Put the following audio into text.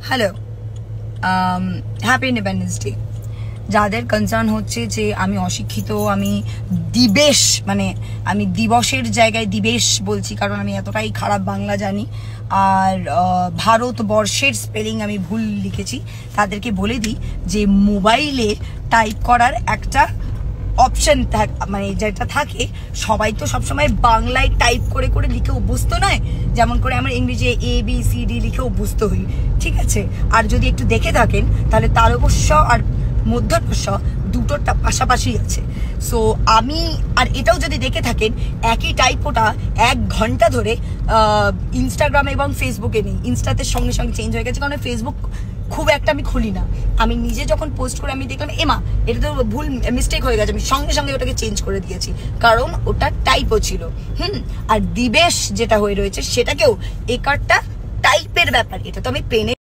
Hello, happy independence day. যাদের concern হচ্ছে যে আমি অশিক্ষিত, আমি দিবেশ, মানে আমি দিবসের জায়গায় দিবেশ বলছি, কারণ আমি এতটাই খারাপ বাংলা জানি, আর ভারতবর্ষের স্পেলিং আমি ভুল লিখেছি, তাদেরকে বলে দিই যে মোবাইলে টাইপ করার একটা অপশন মানে যেটা থাকে, সবাই তো সবসময় বাংলায় টাইপ করে করে লিখে অভ্যস্ত নয়, যেমন করে আমরা ইংরেজি ABCD লিখে অভ্যস্ত হই, ঠিক আছে? আর যদি একটু দেখে থাকেন তাহলে তালব্য আর মূর্ধন্য দুটোটা পাশাপাশি আছে। সো আমি আর এটাও যদি দেখে থাকেন, একই টাইপোটা 1 ঘন্টা ধরে ইনস্টাগ্রামে এবং ফেসবুকে নেই, ইনস্টাতে সঙ্গে সঙ্গে চেঞ্জ হয়ে গেছে, কারণ ফেসবুক খুব একটা আমি খুলি না। আমি নিজে যখন পোস্ট করে আমি দেখলাম এমা এটা তো ভুল মিস্টেক হয়ে গেছে, আমি সঙ্গে সঙ্গে ওটাকে চেঞ্জ করে দিয়েছি, কারণ ওটা টাইপও ছিল। আর দিবেশ যেটা হয়ে রয়েছে সেটাকেও একারটা টাইপের ব্যাপার, এটা তো আমি পেনে